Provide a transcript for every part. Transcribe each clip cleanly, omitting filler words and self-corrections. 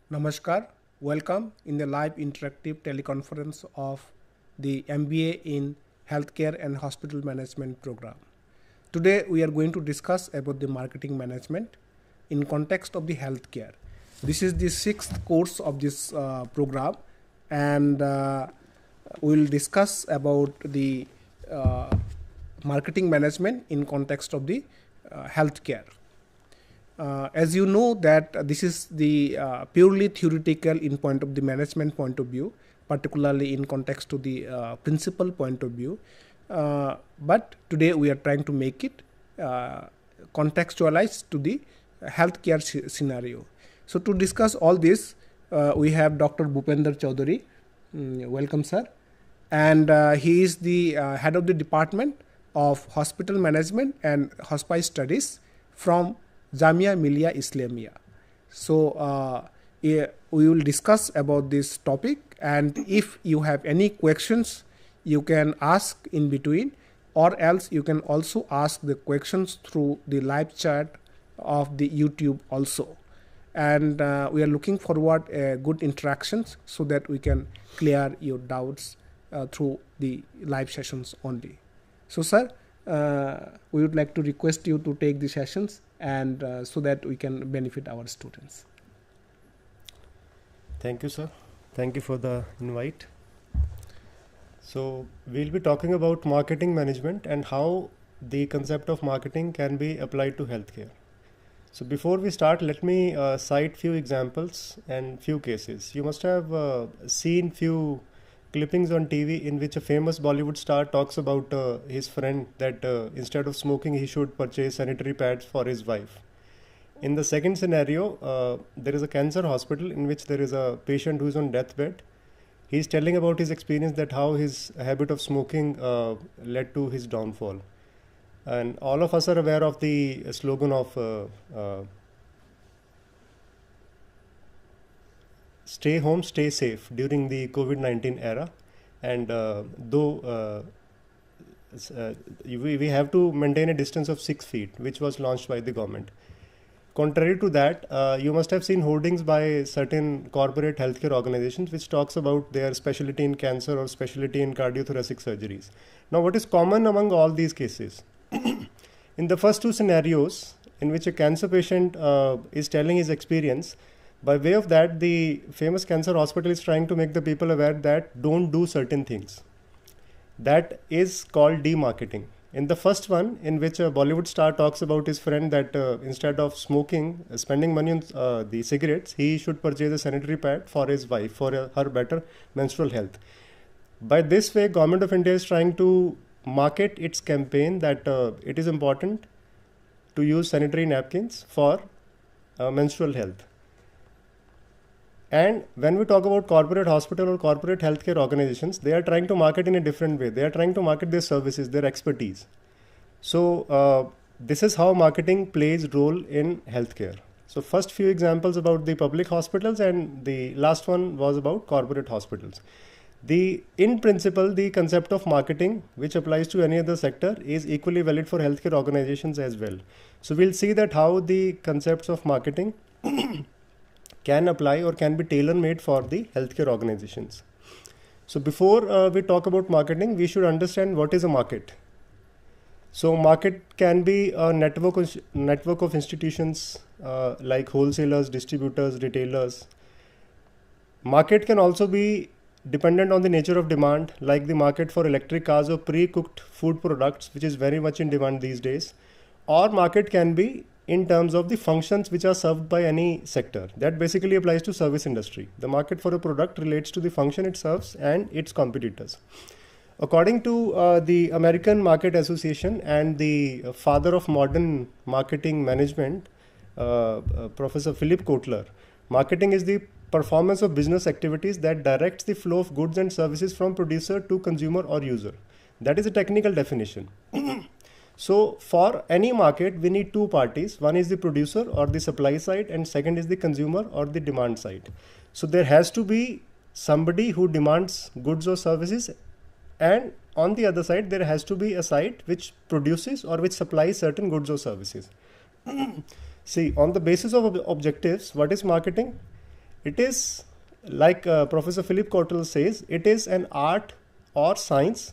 Namaskar, welcome in the live interactive teleconference of the MBA in Healthcare and Hospital Management program. Today we are going to discuss about the marketing management in context of the healthcare. This is the sixth course of this program, and we will discuss about the marketing management in context of the healthcare. As you know that this is the purely theoretical in point of the management point of view, particularly in context to the principal point of view. But today we are trying to make it contextualized to the healthcare scenario. So to discuss all this, we have Dr. Bhupinder Chaudhary. Welcome, sir. And he is the head of the Department of Hospital Management and Hospice Studies from Jamia Millia Islamia. So we will discuss about this topic, and if you have any questions, you can ask in between, or else you can also ask the questions through the live chat of the YouTube also. And we are looking forward good interactions so that we can clear your doubts through the live sessions only. So sir, we would like to request you to take the sessions and so that we can benefit our students. Thank you, sir. Thank you for the invite. So we'll be talking about marketing management and how the concept of marketing can be applied to healthcare. So before we start, let me cite few examples and few cases. You must have seen few clippings on TV in which a famous Bollywood star talks about his friend that instead of smoking he should purchase sanitary pads for his wife. In the second scenario, there is a cancer hospital in which there is a patient who is on deathbed. He is telling about his experience, that how his habit of smoking led to his downfall. And all of us are aware of the slogan of stay home, stay safe during the COVID-19 era. And though we have to maintain a distance of 6 feet, which was launched by the government. Contrary to that, you must have seen hoardings by certain corporate healthcare organizations which talks about their specialty in cancer or specialty in cardiothoracic surgeries. Now, what is common among all these cases? In the first two scenarios, in which a cancer patient is telling his experience, by way of that, the famous cancer hospital is trying to make the people aware that don't do certain things. That is called demarketing. In the first one, in which a Bollywood star talks about his friend that instead of smoking, spending money on the cigarettes, he should purchase a sanitary pad for his wife, for her better menstrual health. By this way, Government of India is trying to market its campaign that it is important to use sanitary napkins for menstrual health. And when we talk about corporate hospital or corporate healthcare organizations, they are trying to market in a different way. They are trying to market their services, their expertise. So this is how marketing plays role in healthcare. So first few examples about the public hospitals, and the last one was about corporate hospitals. In principle, the concept of marketing, which applies to any other sector, is equally valid for healthcare organizations as well. So we'll see that how the concepts of marketing can apply or can be tailor-made for the healthcare organizations. So before we talk about marketing, we should understand what is a market. So market can be a network of institutions like wholesalers, distributors, retailers. Market can also be dependent on the nature of demand, like the market for electric cars or pre-cooked food products, which is very much in demand these days. Or market can be in terms of the functions which are served by any sector. That basically applies to service industry. The market for a product relates to the function it serves and its competitors. According to the American Market Association and the father of modern marketing management, Professor Philip Kotler, marketing is the performance of business activities that directs the flow of goods and services from producer to consumer or user. That is a technical definition. So for any market, we need two parties. One is the producer or the supply side, and second is the consumer or the demand side. So there has to be somebody who demands goods or services, and on the other side, there has to be a side which produces or which supplies certain goods or services. See, on the basis of objectives, what is marketing? It is like Professor Philip Kotler says, it is an art or science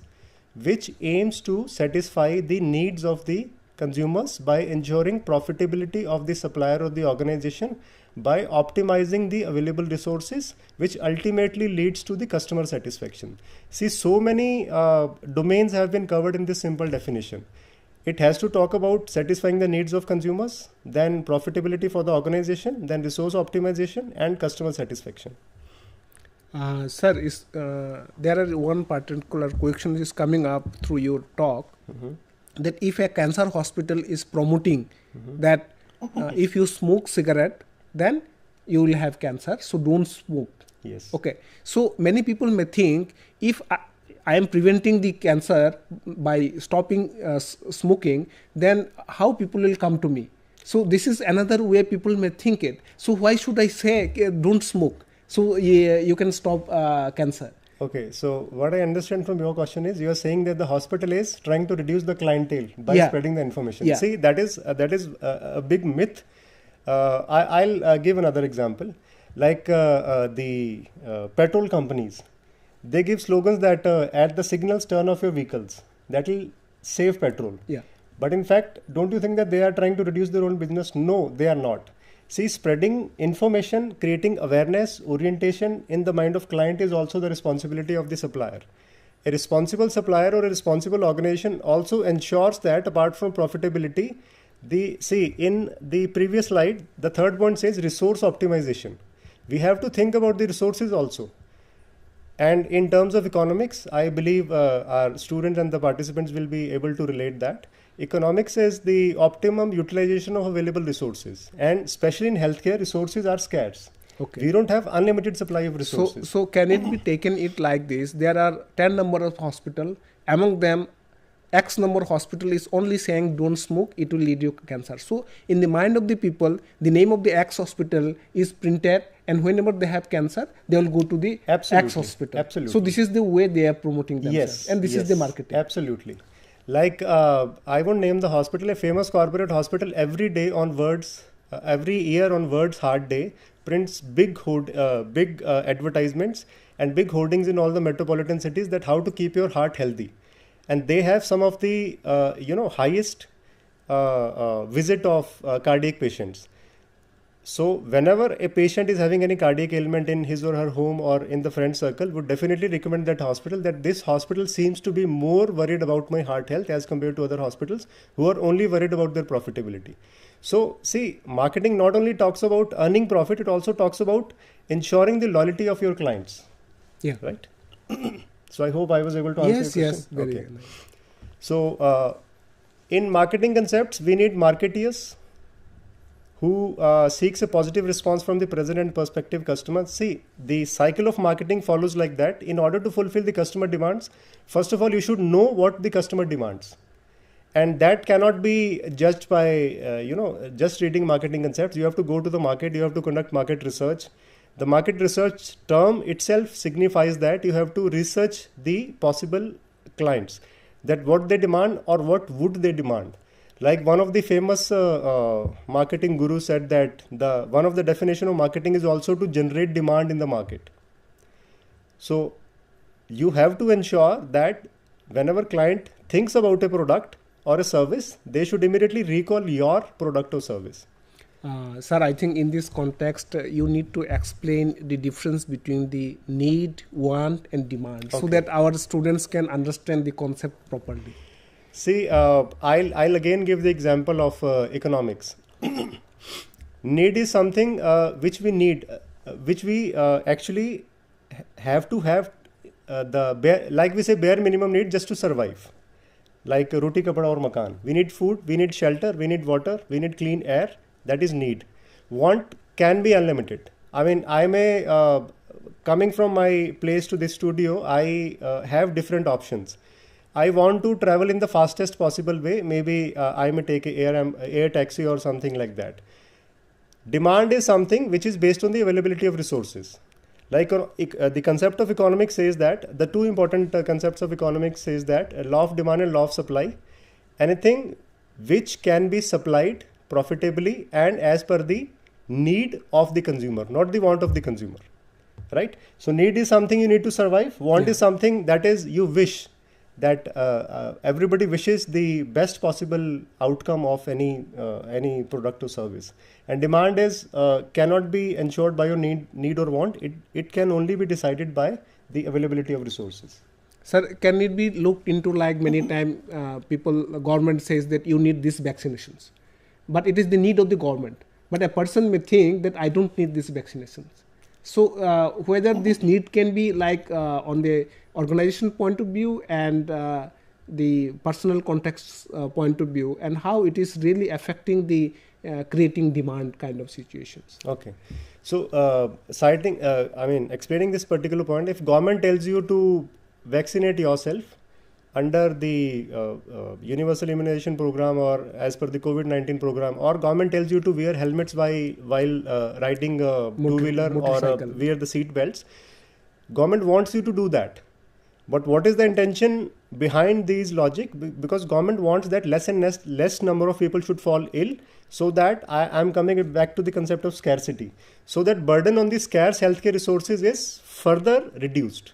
which aims to satisfy the needs of the consumers by ensuring profitability of the supplier or the organization by optimizing the available resources, which ultimately leads to the customer satisfaction. See, so many domains have been covered in this simple definition. It has to talk about satisfying the needs of consumers, then profitability for the organization, then resource optimization and customer satisfaction. Sir, there are one particular question is coming up through your talk, that if a cancer hospital is promoting that if you smoke cigarette, then you will have cancer, so don't smoke. Yes. Okay. So many people may think, if I am preventing the cancer by stopping smoking, then how people will come to me? So this is another way people may think it. So why should I say don't smoke? So you can stop cancer. Okay, so what I understand from your question is, you are saying that the hospital is trying to reduce the clientele by spreading the information. Yeah. See, that is a big myth. I'll give another example. Like the petrol companies, they give slogans that at the signals turn off your vehicles. That will save petrol. Yeah. But in fact, don't you think that they are trying to reduce their own business? No, they are not. See, spreading information, creating awareness, orientation in the mind of client is also the responsibility of the supplier. A responsible supplier or a responsible organization also ensures that apart from profitability, in the previous slide, the third point says resource optimization. We have to think about the resources also. And in terms of economics, I believe our students and the participants will be able to relate that. Economics is the optimum utilization of available resources, and especially in healthcare, resources are scarce. Okay. We don't have unlimited supply of resources. So can it be taken it like this? There are 10 number of hospital. Among them, X number of hospital is only saying don't smoke, it will lead you to cancer. So in the mind of the people, the name of the X hospital is printed, and whenever they have cancer, they will go to the X hospital. Absolutely. So this is the way they are promoting themselves. Yes. And this is the marketing. Absolutely. Like I won't name the hospital, a famous corporate hospital every day on Words, every year on Words Heart Day prints big advertisements and big hoardings in all the metropolitan cities that how to keep your heart healthy. And they have some of the highest visit of cardiac patients. So whenever a patient is having any cardiac ailment in his or her home or in the friend circle, would definitely recommend that hospital, that this hospital seems to be more worried about my heart health as compared to other hospitals who are only worried about their profitability. So see, marketing not only talks about earning profit, it also talks about ensuring the loyalty of your clients. Yeah. Right? So I hope I was able to answer your question. Very okay. nice. So in marketing concepts, we need marketeers who seeks a positive response from the present and prospective customers. See, the cycle of marketing follows like that. In order to fulfill the customer demands, first of all, you should know what the customer demands. And that cannot be judged by, just reading marketing concepts. You have to go to the market, you have to conduct market research. The market research term itself signifies that you have to research the possible clients, that what they demand or what would they demand. Like one of the famous marketing gurus said that one of the definition of marketing is also to generate demand in the market. So you have to ensure that whenever client thinks about a product or a service, they should immediately recall your product or service. Sir, I think in this context, you need to explain the difference between the need, want and demand, so that our students can understand the concept properly. See, I'll again give the example of economics. Need is something which we need, which we actually have to have like we say bare minimum need just to survive. Like roti, kapda or makan. We need food, we need shelter, we need water, we need clean air. That is need. Want can be unlimited. I mean, I may, coming from my place to this studio, I have different options. I want to travel in the fastest possible way. Maybe I may take an air taxi or something like that. Demand is something which is based on the availability of resources. Like the concept of economics says that, the two important concepts of economics says that law of demand and law of supply. Anything which can be supplied profitably and as per the need of the consumer, not the want of the consumer, right? So need is something you need to survive. Want is something that is you wish that everybody wishes the best possible outcome of any product or service. And demand is cannot be ensured by your need or want. It can only be decided by the availability of resources. Sir, can it be looked into like many times government says that you need these vaccinations, but it is the need of the government. But a person may think that I don't need these vaccinations. So whether this need can be like on the organization point of view and the personal context point of view, and how it is really affecting the creating demand kind of situations. Okay. So explaining this particular point, if government tells you to vaccinate yourself under the universal immunization program or as per the COVID-19 program, or government tells you to wear helmets while riding a two-wheeler or wear the seat belts, government wants you to do that. But what is the intention behind these logic? Because government wants that less number of people should fall ill, so that I am coming back to the concept of scarcity. So that burden on the scarce healthcare resources is further reduced.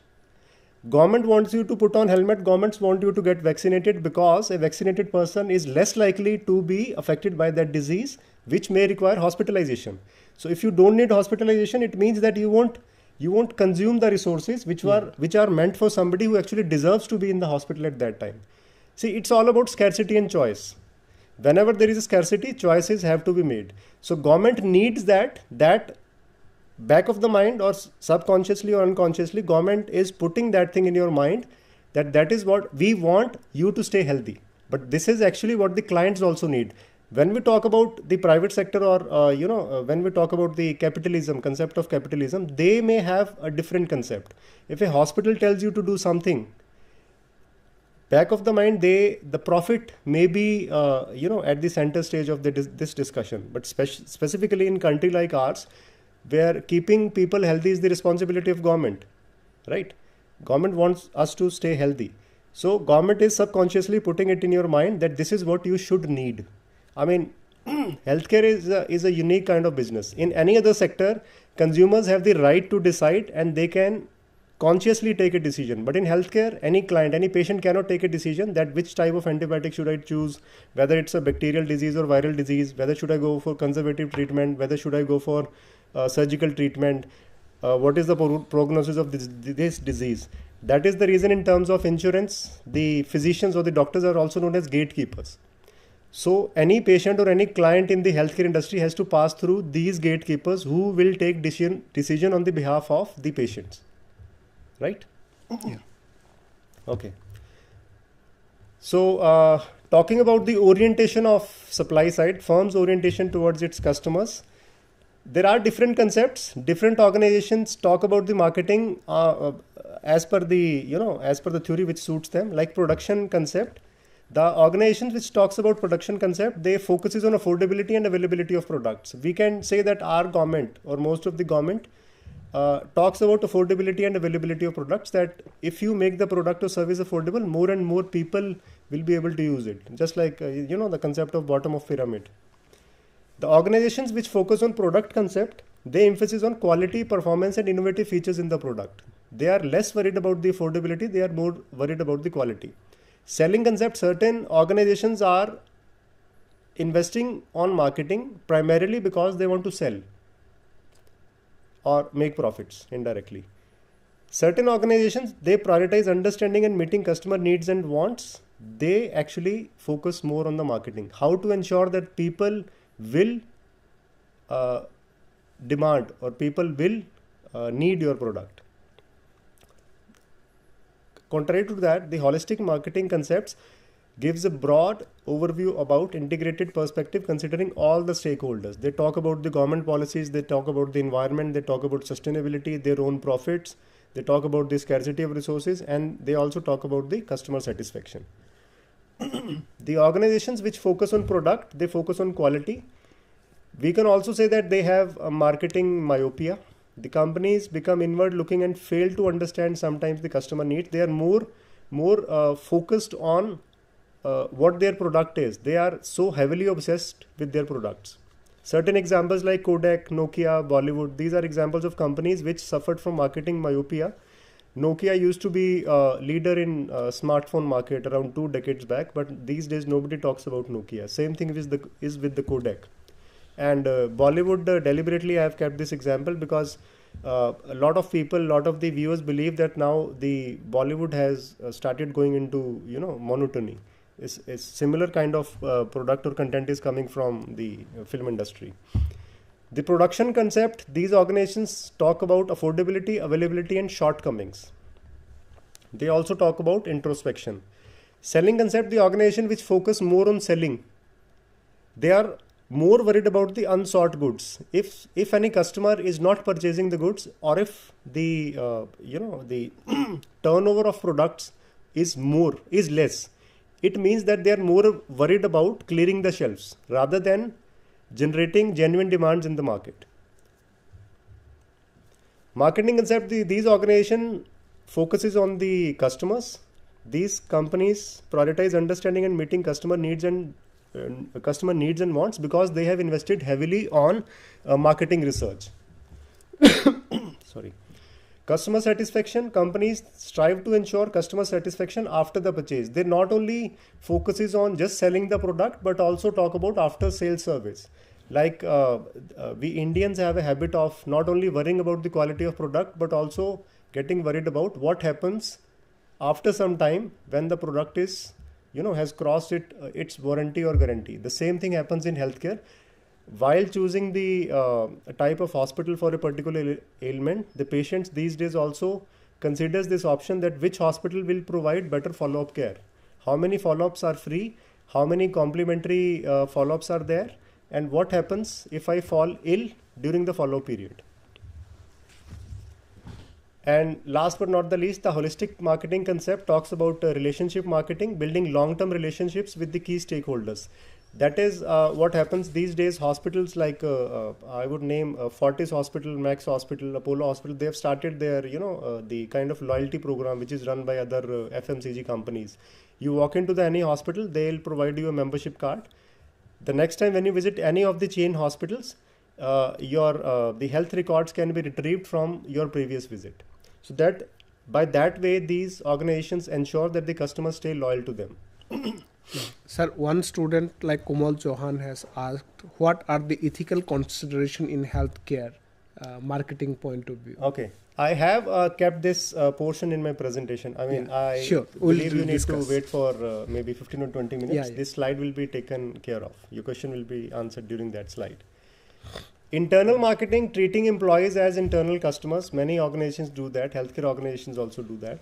Government wants you to put on helmet, governments want you to get vaccinated, because a vaccinated person is less likely to be affected by that disease, which may require hospitalization. So if you don't need hospitalization, it means that you won't consume the resources which are meant for somebody who actually deserves to be in the hospital at that time. See, it's all about scarcity and choice. Whenever there is a scarcity, choices have to be made. So government needs that back of the mind, or subconsciously or unconsciously, government is putting that thing in your mind that is what we want you to stay healthy. But this is actually what the clients also need. When we talk about the private sector or when we talk about the concept of capitalism, they may have a different concept. If a hospital tells you to do something, back of the mind, the profit may be at the center stage of this discussion. But specifically in country like ours, where keeping people healthy is the responsibility of government, right? Government wants us to stay healthy. So government is subconsciously putting it in your mind that this is what you should need. I mean, healthcare is a unique kind of business. In any other sector, consumers have the right to decide and they can consciously take a decision. But in healthcare, any client, any patient cannot take a decision that which type of antibiotic should I choose, whether it's a bacterial disease or viral disease, whether should I go for conservative treatment, whether should I go for surgical treatment, what is the prognosis of this disease. That is the reason in terms of insurance, the physicians or the doctors are also known as gatekeepers. So any patient or any client in the healthcare industry has to pass through these gatekeepers who will take decision on the behalf of the patients. Right? Yeah. Okay. So talking about the orientation of supply side, firm's orientation towards its customers, there are different concepts. Different organizations talk about the marketing as per the theory which suits them. Like production concept, the organizations which talks about production concept, they focuses on affordability and availability of products. We can say that our government or most of the government talks about affordability and availability of products, that if you make the product or service affordable, more and more people will be able to use it. Just like, the concept of bottom of pyramid. The organizations which focus on product concept, they emphasize on quality, performance and innovative features in the product. They are less worried about the affordability, they are more worried about the quality. Selling concept, certain organizations are investing on marketing primarily because they want to sell or make profits indirectly. Certain organizations, they prioritize understanding and meeting customer needs and wants. They actually focus more on the marketing. How to ensure that people will demand or people will need your product. Contrary to that, the holistic marketing concepts gives a broad overview about integrated perspective considering all the stakeholders. They talk about the government policies, they talk about the environment, they talk about sustainability, their own profits, they talk about the scarcity of resources, and they also talk about the customer satisfaction. The organizations which focus on product, they focus on quality. We can also say that they have a marketing myopia. The companies become inward looking and fail to understand sometimes the customer needs. They are more focused on what their product is. They are so heavily obsessed with their products. Certain examples like Kodak, Nokia, Bollywood, these are examples of companies which suffered from marketing myopia. Nokia used to be leader in smartphone market around 2 decades back, but these days nobody talks about Nokia. Same thing is with the Kodak. And Bollywood, deliberately I have kept this example because a lot of people, lot of the viewers believe that now the Bollywood has started going into, monotony. It's similar kind of product or content is coming from the film industry. The production concept, these organizations talk about affordability, availability and shortcomings. They also talk about introspection. Selling concept, the organization which focus more on selling. They are more worried about the unsought goods. If any customer is not purchasing the goods, or if the the turnover of products is less, it means that they are more worried about clearing the shelves rather than generating genuine demands in the market. Marketing concept, these organization focuses on the customers. These companies prioritize understanding and meeting customer needs and wants because they have invested heavily on marketing research. Sorry. Customer satisfaction, companies strive to ensure customer satisfaction after the purchase. They not only focuses on just selling the product, but also talk about after sales service. Like we Indians have a habit of not only worrying about the quality of product, but also getting worried about what happens after some time when the product is, has crossed its warranty or guarantee. The same thing happens in healthcare. While choosing the type of hospital for a particular ailment, the patients these days also considers this option that which hospital will provide better follow-up care. How many follow-ups are free? How many complimentary follow-ups are there? And what happens if I fall ill during the follow-up period? And last but not the least, the holistic marketing concept talks about relationship marketing, building long-term relationships with the key stakeholders. That is what happens these days. Hospitals like I would name Fortis Hospital, Max Hospital, Apollo Hospital. They have started their the kind of loyalty program which is run by other FMCG companies. You walk into any hospital, they'll provide you a membership card. The next time when you visit any of the chain hospitals, the health records can be retrieved from your previous visit. So that by that way, these organizations ensure that the customers stay loyal to them. Sir, one student like Komal Chauhan has asked, what are the ethical consideration in healthcare marketing point of view? Okay, I have kept this portion in my presentation. I mean, I believe you need to wait for maybe 15 or 20 minutes. This slide will be taken care of. Your question will be answered during that slide. Internal marketing, treating employees as internal customers. Many organizations do that. Healthcare organizations also do that.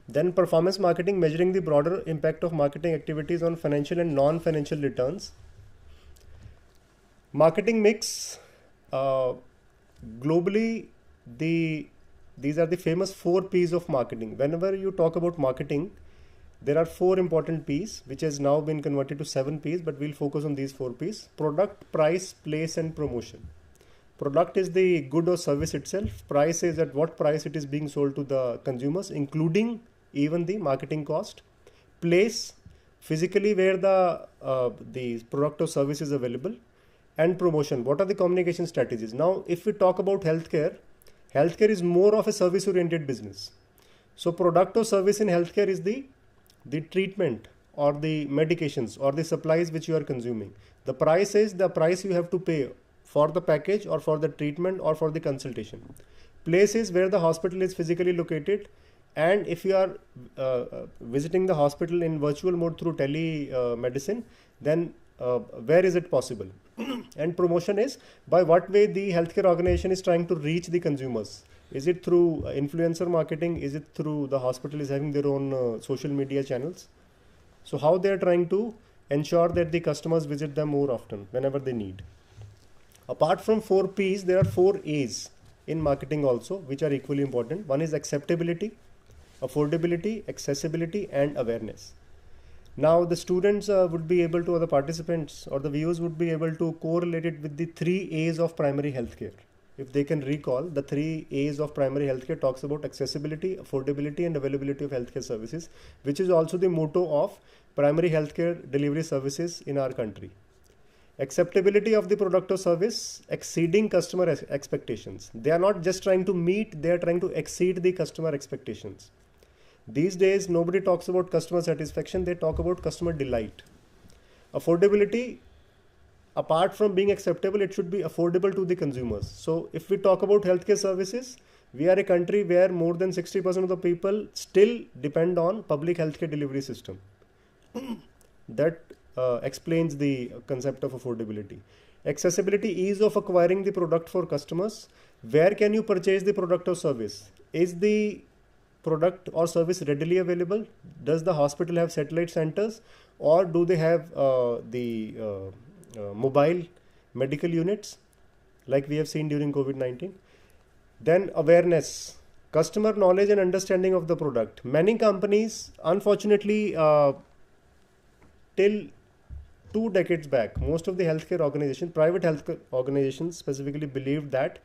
Then performance marketing, measuring the broader impact of marketing activities on financial and non-financial returns. Marketing mix. Globally, these are the famous 4 P's of marketing. Whenever you talk about marketing, there are 4 important P's, which has now been converted to 7 P's, but we'll focus on these 4 P's. Product, price, place and promotion. Product is the good or service itself. Price is at what price it is being sold to the consumers, including even the marketing cost. Place, physically where the product or service is available. And promotion, what are the communication strategies? Now, if we talk about healthcare, healthcare is more of a service-oriented business. So product or service in healthcare is the treatment or the medications or the supplies which you are consuming. The price is the price you have to pay for the package or for the treatment or for the consultation. Place is where the hospital is physically located, and if you are visiting the hospital in virtual mode through telemedicine, then where is it possible? And promotion is by what way the healthcare organization is trying to reach the consumers. Is it through influencer marketing? Is it through the hospital is having their own social media channels? So how they are trying to ensure that the customers visit them more often whenever they need. Apart from 4 P's, there are 4 A's in marketing also, which are equally important. One is acceptability, affordability, accessibility and awareness. Now the students would be able to, or the participants or the viewers would be able to correlate it with the 3 A's of primary healthcare. If they can recall, the 3 A's of primary healthcare talks about accessibility, affordability and availability of healthcare services, which is also the motto of primary healthcare delivery services in our country. Acceptability of the product or service exceeding customer expectations. They are not just trying to meet, they are trying to exceed the customer expectations. These days, nobody talks about customer satisfaction, they talk about customer delight. Affordability, apart from being acceptable, it should be affordable to the consumers. So if we talk about healthcare services, we are a country where more than 60% of the people still depend on public healthcare delivery system. That explains the concept of affordability. Accessibility, ease of acquiring the product for customers. Where can you purchase the product or service? Is the product or service readily available? Does the hospital have satellite centers, or do they have the mobile medical units like we have seen during COVID-19? Then awareness, customer knowledge and understanding of the product. Many companies, unfortunately, till 2 decades back, most of the healthcare organizations, private healthcare organizations specifically, believed that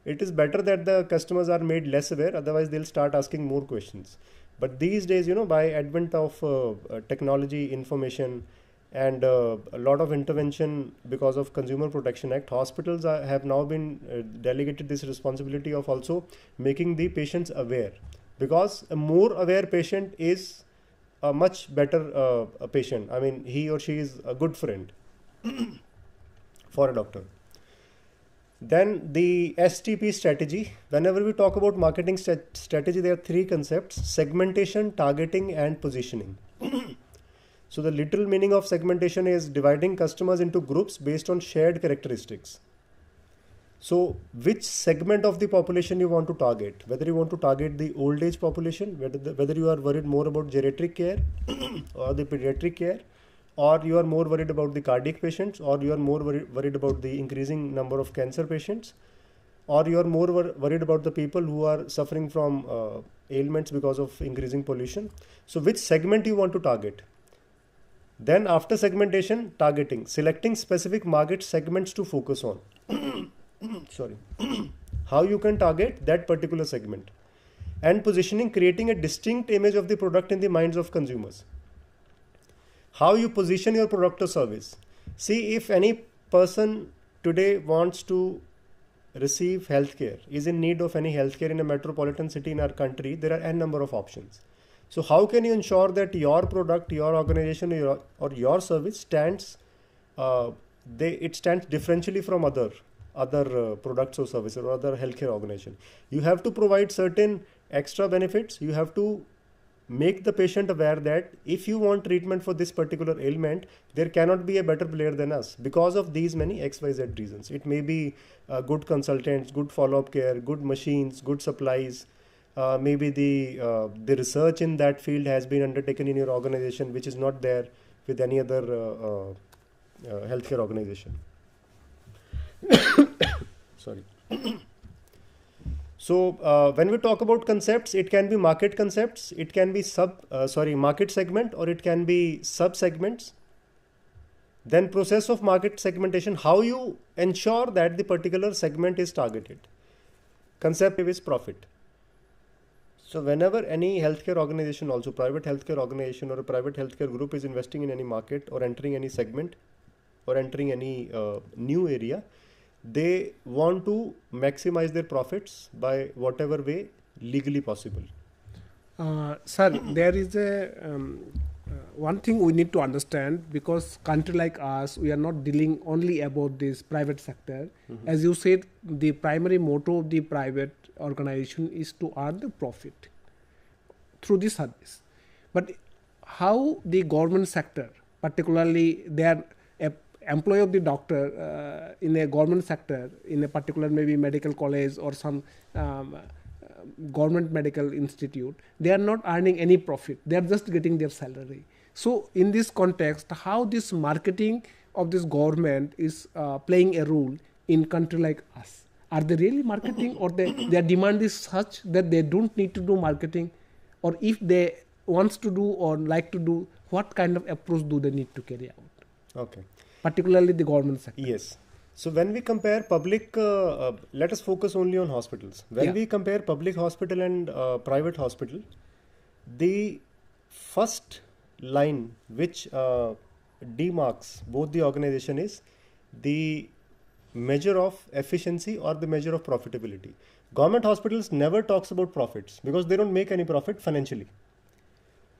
it is better that the customers are made less aware, otherwise they'll start asking more questions. But these days, by advent of technology, information, and a lot of intervention because of Consumer Protection Act, hospitals have now been delegated this responsibility of also making the patients aware, because a more aware patient is a much better patient. I mean, he or she is a good friend for a doctor. Then the STP strategy. Whenever we talk about marketing strategy, there are 3 concepts: segmentation, targeting, and positioning. So the literal meaning of segmentation is dividing customers into groups based on shared characteristics. So which segment of the population you want to target? Whether you want to target the old age population, whether you are worried more about geriatric care or the pediatric care, or you are more worried about the cardiac patients, or you are more worried about the increasing number of cancer patients, or you are more worried about the people who are suffering from ailments because of increasing pollution. So which segment you want to target? Then after segmentation, targeting, selecting specific market segments to focus on. Sorry. How you can target that particular segment. And positioning, creating a distinct image of the product in the minds of consumers. How you position your product or service. See, if any person today wants to receive healthcare, is in need of any healthcare in a metropolitan city in our country, there are n number of options. So how can you ensure that your product, your organization, or your service stands differentially from other products or services or other healthcare organization? You have to provide certain extra benefits. You have to make the patient aware that if you want treatment for this particular ailment, there cannot be a better player than us because of these many XYZ reasons. It may be good consultants, good follow-up care, good machines, good supplies. Maybe the research in that field has been undertaken in your organization, which is not there with any other healthcare organization. Sorry. So when we talk about concepts, it can be market concepts, it can be market segment, or it can be sub segments. Then process of market segmentation, how you ensure that the particular segment is targeted. Concept is profit. So whenever any healthcare organization, also private healthcare organization or a private healthcare group, is investing in any market or entering any segment or entering any new area, they want to maximize their profits by whatever way legally possible. Sir, there is a one thing we need to understand, because country like us, we are not dealing only about this private sector. Mm-hmm. As you said, the primary motto of the private organization is to earn the profit through the service. But how the government sector, particularly they are employee of the doctor in a government sector, in a particular maybe medical college or some government medical institute, they are not earning any profit. They are just getting their salary. So in this context, how this marketing of this government is playing a role in country like us? Are they really marketing, or their demand is such that they don't need to do marketing? Or if they wants to do or like to do, what kind of approach do they need to carry out? Okay. Particularly the government sector. Yes. So when we compare public, let us focus only on hospitals. When we compare public hospital and private hospital, the first line which demarks both the organization is the measure of efficiency or the measure of profitability. Government hospitals never talks about profits because they don't make any profit financially.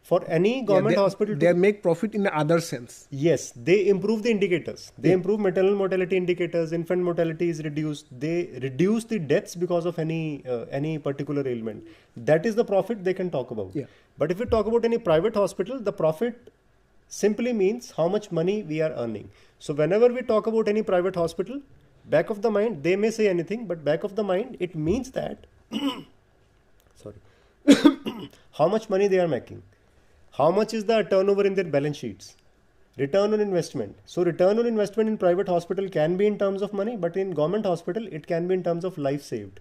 For any government hospital, they make profit in the other sense. Yes, they improve the indicators. They improve maternal mortality indicators. Infant mortality is reduced. They reduce the deaths because of any particular ailment. That is the profit they can talk about. Yeah. But if we talk about any private hospital, the profit simply means how much money we are earning. So whenever we talk about any private hospital, back of the mind, they may say anything, but back of the mind, it means that sorry, how much money they are making. How much is the turnover in their balance sheets? Return on investment. So return on investment in private hospital can be in terms of money, but in government hospital, it can be in terms of life saved.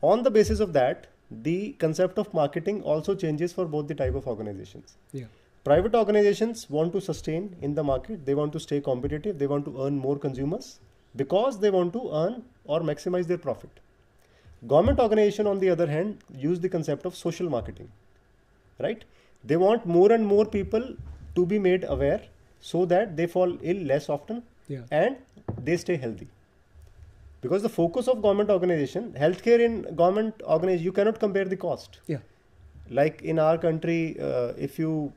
On the basis of that, the concept of marketing also changes for both the type of organizations. Yeah. Private organizations want to sustain in the market. They want to stay competitive. They want to earn more consumers because they want to earn or maximize their profit. Government organization, on the other hand, use the concept of social marketing, right? They want more and more people to be made aware so that they fall ill less often and they stay healthy. Because the focus of government organization, healthcare in government organization, you cannot compare the cost. Yeah. Like in our country, if you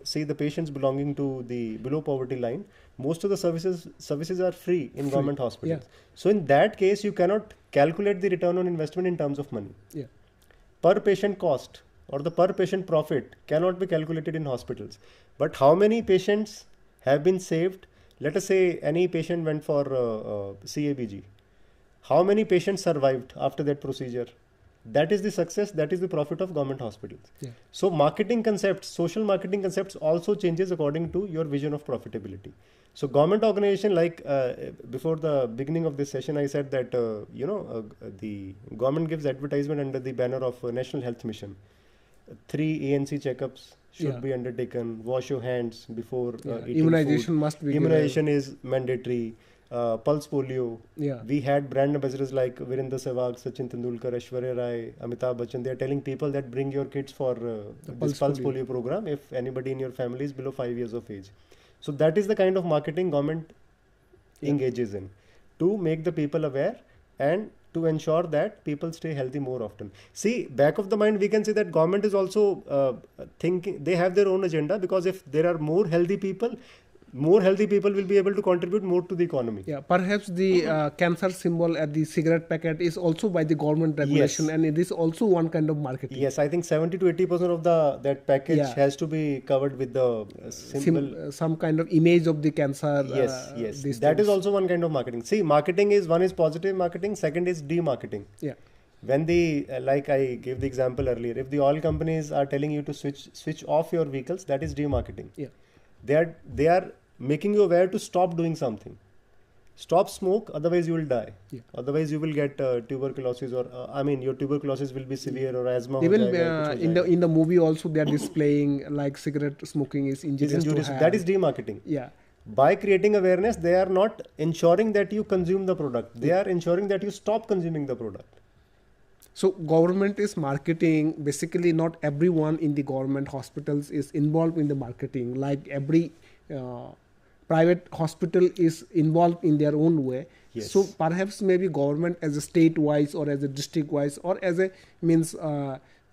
see the patients belonging to the below poverty line, most of the services are free in government hospitals. Yeah. So in that case, you cannot calculate the return on investment in terms of money. Yeah. Per patient cost or the per patient profit cannot be calculated in hospitals. But how many patients have been saved? Let us say any patient went for CABG. How many patients survived after that procedure? That is the success, that is the profit of government hospitals. Yeah. So marketing concepts, social marketing concepts also changes according to your vision of profitability. So government organization, like before the beginning of this session, I said that, the government gives advertisement under the banner of National Health Mission. 3 ANC checkups should be undertaken. Wash your hands before eating immunization food. must be Immunization is mandatory. Pulse polio. We had brand ambassadors like Virendra Sehwag, Sachin Tendulkar, Aishwarya Rai, Amitabh Bachchan. They are telling people that bring your kids for this pulse polio program if anybody in your family is below 5 years of age. So that is the kind of marketing government engages in to make the people aware and to ensure that people stay healthy more often. See, back of the mind, we can say that government is also thinking, they have their own agenda, because if there are more healthy people will be able to contribute more to the economy. Yeah, perhaps the cancer symbol at the cigarette packet is also by the government regulation, and it is also one kind of marketing. Yes, I think 70 to 80% of that package has to be covered with the symbol. Some kind of image of the cancer. Yes. That is also one kind of marketing. See, marketing is, one is positive marketing, second is demarketing. Yeah. When the, like I gave the example earlier, if the oil companies are telling you to switch off your vehicles, that is demarketing. Yeah. They are making you aware to stop doing something. Stop smoke, otherwise you will die. Yeah. Otherwise you will get tuberculosis, or your tuberculosis will be severe, or asthma. Even in the movie also they are displaying like cigarette smoking is injurious to health. That is demarketing. Yeah. By creating awareness, they are not ensuring that you consume the product. They are ensuring that you stop consuming the product. So government is marketing. Basically, not everyone in the government hospitals is involved in the marketing. Like every private hospital is involved in their own way. Yes. So perhaps maybe government as a state wise or as a district wise or as a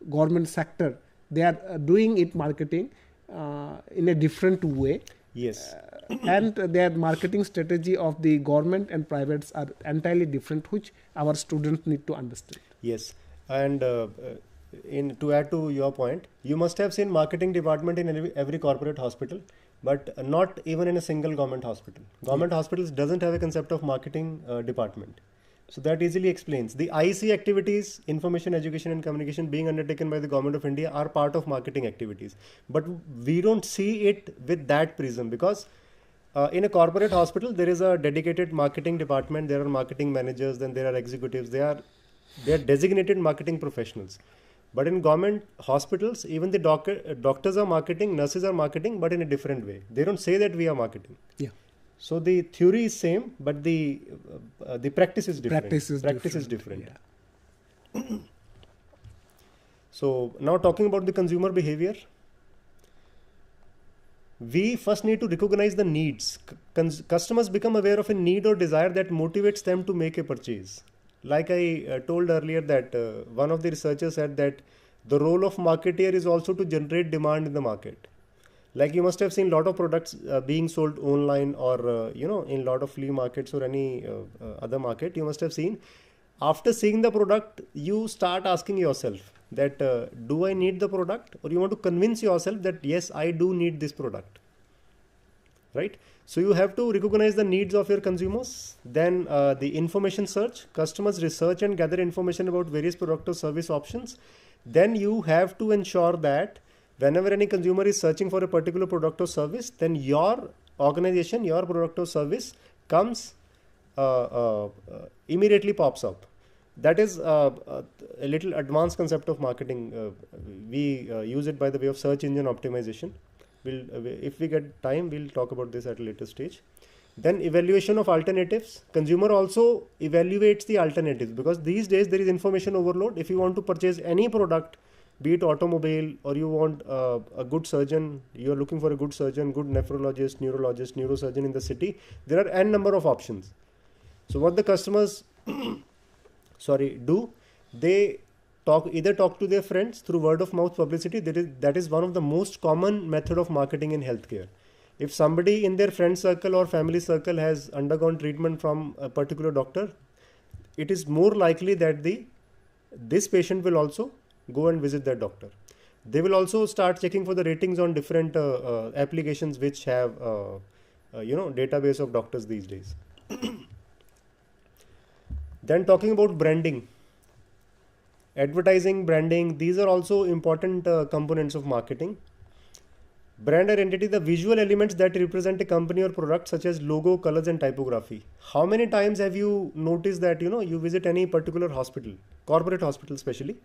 government sector, they are doing it marketing in a different way. Yes. And their marketing strategy of the government and privates are entirely different, which our students need to understand. Yes. And to add to your point, you must have seen marketing department in every corporate hospital, but not even in a single government hospital. Government hospitals doesn't have a concept of marketing department. So that easily explains. The IC activities, information, education and communication, being undertaken by the government of India are part of marketing activities. But we don't see it with that prism, because in a corporate hospital, there is a dedicated marketing department. There are marketing managers, then there are executives. They are designated marketing professionals. But in government hospitals, even the doctors are marketing, nurses are marketing, but in a different way. They don't say that we are marketing. Yeah. So the theory is same, but the practice is different. Practice is different. Yeah. So now talking about the consumer behavior. we first need to recognize the needs. Customers become aware of a need or desire that motivates them to make a purchase. Like I told earlier that one of the researchers said that the role of marketeer is also to generate demand in the market. Like you must have seen a lot of products being sold online or in a lot of flea markets or any other market. You must have seen, after seeing the product, you start asking yourself that do I need the product, or you want to convince yourself that yes, I do need this product, right? So you have to recognize the needs of your consumers. Then the information search, customers research and gather information about various product or service options. Then you have to ensure that whenever any consumer is searching for a particular product or service, then your organization, your product or service comes immediately pops up. That is a little advanced concept of marketing. We use it by the way of search engine optimization. If we get time, we'll talk about this at a later stage. Then evaluation of alternatives. Consumer also evaluates the alternatives, because these days there is information overload. If you want to purchase any product, be it automobile, or you want a good surgeon, you are looking for a good surgeon, good nephrologist, neurologist, neurosurgeon in the city, there are n number of options. So what the customers do, they either talk to their friends through word of mouth publicity. That is one of the most common method of marketing in healthcare. If somebody in their friend circle or family circle has undergone treatment from a particular doctor, it is more likely that this patient will also go and visit that doctor. They will also start checking for the ratings on different applications which have database of doctors these days. Then talking about branding, advertising, branding, these are also important components of marketing. Brand identity, the visual elements that represent a company or product, such as logo, colors and typography. How many times have you noticed that you visit any particular hospital, corporate hospital especially,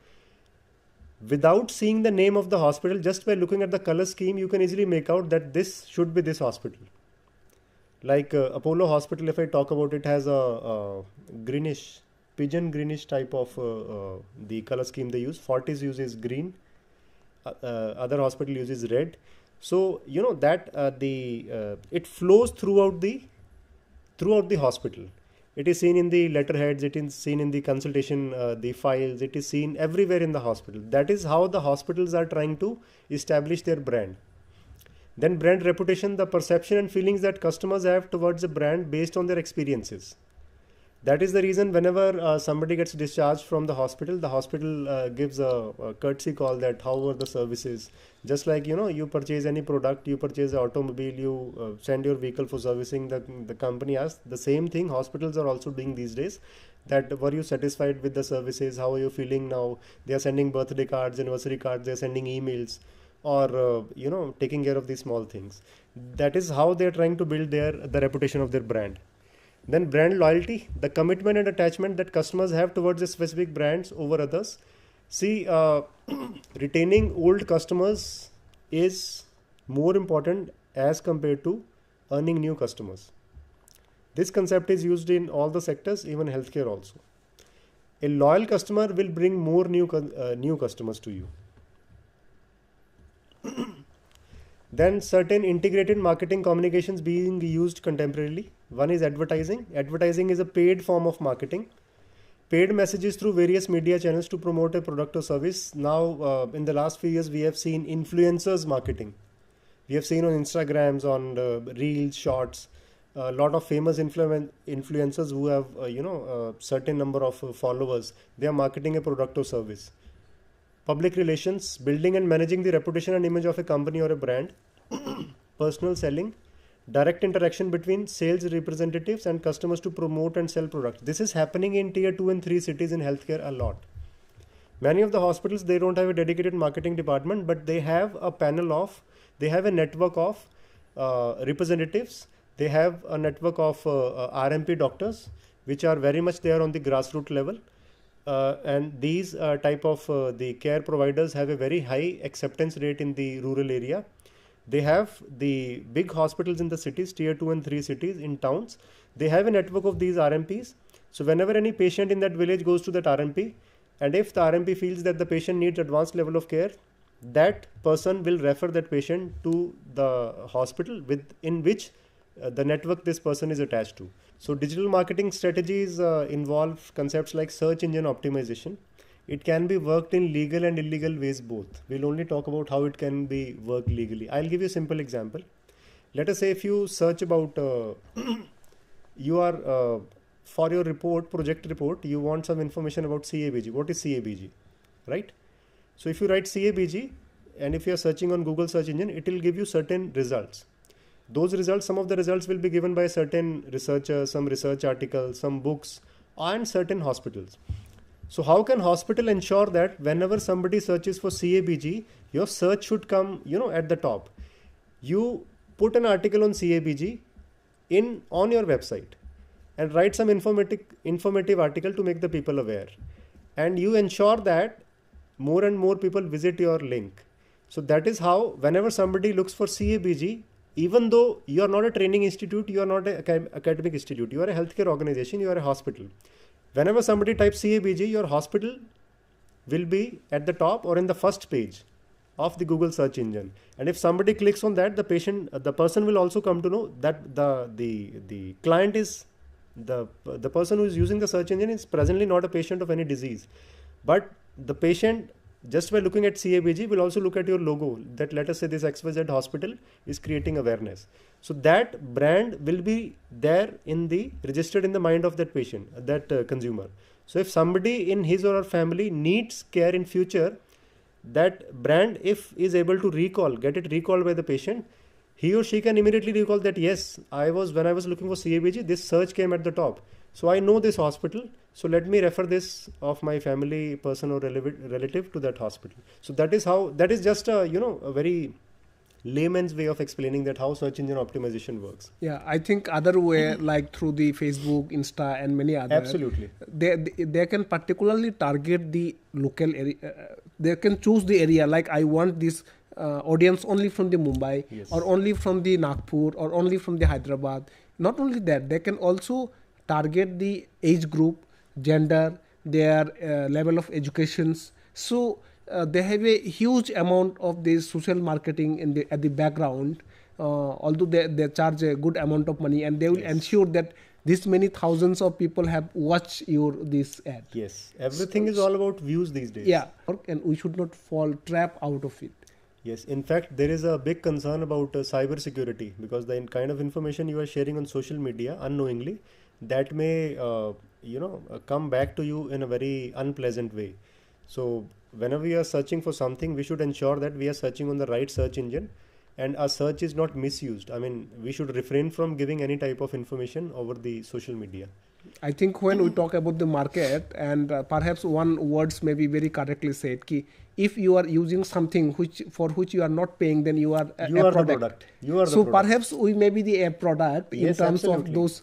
without seeing the name of the hospital, just by looking at the color scheme, you can easily make out that this should be this hospital. Like Apollo Hospital, if I talk about it, has a greenish, pigeon greenish type of the color scheme they use. Fortis uses green, other hospital uses red. So that it flows throughout the hospital. It is seen in the letterheads, it is seen in the consultation, the files, it is seen everywhere in the hospital. That is how the hospitals are trying to establish their brand. Then brand reputation, the perception and feelings that customers have towards a brand based on their experiences. That is the reason whenever somebody gets discharged from the hospital gives a courtesy call that how were the services. Just like you purchase any product, you purchase an automobile, you send your vehicle for servicing, the company asks. The same thing hospitals are also doing these days, that were you satisfied with the services, how are you feeling now. They are sending birthday cards, anniversary cards, they are sending emails, or taking care of these small things. That is how they are trying to build the reputation of their brand. Then brand loyalty, the commitment and attachment that customers have towards a specific brands over others. See, retaining old customers is more important as compared to earning new customers. This concept is used in all the sectors, even healthcare also. A loyal customer will bring more new customers to you. Then certain integrated marketing communications being used contemporarily. One is advertising. Advertising is a paid form of marketing. Paid messages through various media channels to promote a product or service. Now, in the last few years, we have seen influencers marketing. We have seen on Instagrams, on Reels, Shorts, a lot of famous influencers who have, a certain number of followers. They are marketing a product or service. Public relations, building and managing the reputation and image of a company or a brand. Personal selling, direct interaction between sales representatives and customers to promote and sell products. This is happening in tier 2 and 3 cities in healthcare a lot. Many of the hospitals, they don't have a dedicated marketing department, but they have a network of representatives. They have a network of RMP doctors, which are very much there on the grassroots level. And these type of the care providers have a very high acceptance rate in the rural area. They have the big hospitals in the cities, tier 2 and 3 cities in towns. They have a network of these RMPs. So whenever any patient in that village goes to that RMP, and if the RMP feels that the patient needs advanced level of care, that person will refer that patient to the hospital in which the network this person is attached to. So digital marketing strategies involve concepts like search engine optimization. It can be worked in legal and illegal ways both. We'll only talk about how it can be worked legally. I'll give you a simple example. Let us say if you search about, you are, for your report, project report, you want some information about CABG. What is CABG, right? So if you write CABG and if you are searching on Google search engine, it will give you certain results. Those results, some of the results will be given by certain researchers, some research articles, some books, and certain hospitals. So how can hospital ensure that whenever somebody searches for CABG, your search should come, at the top? You put an article on CABG on your website and write some informative article to make the people aware. And you ensure that more and more people visit your link. So that is how whenever somebody looks for CABG, even though you are not a training institute, you are not an academic institute, you are a healthcare organization, you are a hospital. Whenever somebody types CABG, your hospital will be at the top or in the first page of the Google search engine. And if somebody clicks on that, the person will also come to know that the client is the person who is using the search engine is presently not a patient of any disease. But the patient, just by looking at CABG, will also look at your logo that, let us say, this XYZ hospital is creating awareness. So that brand will be there registered in the mind of that patient, that consumer. So if somebody in his or her family needs care in future, that brand, if is able to get it recalled by the patient, he or she can immediately recall that, yes, when I was looking for CABG, this search came at the top. So I know this hospital. So let me refer this of my family person or relative to that hospital. So that is just a very layman's way of explaining that how search engine optimization works. Yeah, I think other way, like through the Facebook, Insta, and many others. Absolutely. They can particularly target the local area. They can choose the area, like I want this audience only from the Mumbai, yes, or only from the Nagpur, or only from the Hyderabad. Not only that, they can also target the age group, gender, their level of educations. So they have a huge amount of this social marketing at the background, although they charge a good amount of money, and they will ensure that this many thousands of people have watched this ad. Yes, everything is all about views these days. Yeah, and we should not fall trap out of it. Yes, in fact, there is a big concern about cyber security, because the kind of information you are sharing on social media unknowingly, that may come back to you in a very unpleasant way. So whenever we are searching for something, we should ensure that we are searching on the right search engine and our search is not misused. I mean, we should refrain from giving any type of information over the social media. I think when we talk about the market, and perhaps one words may be very correctly said, ki if you are using something for which you are not paying, then you are a product. You are so the product. Perhaps we may be the product in terms absolutely. of those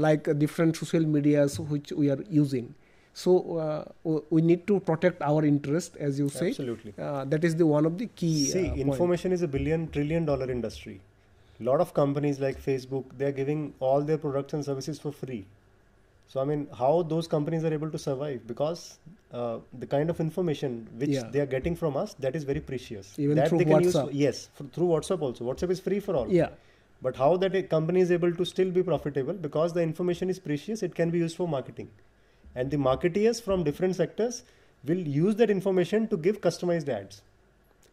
like different social medias which we are using. So we need to protect our interest, as you say. Absolutely. That is the one of the key. See, information is a $1 trillion industry. A lot of companies like Facebook, they are giving all their products and services for free. So I mean, how those companies are able to survive? Because the kind of information which they are getting from us, that is very precious. Even that through they can WhatsApp. Through WhatsApp also. WhatsApp is free for all. Yeah. But how that a company is able to still be profitable, because the information is precious, it can be used for marketing. And the marketeers from different sectors will use that information to give customized ads.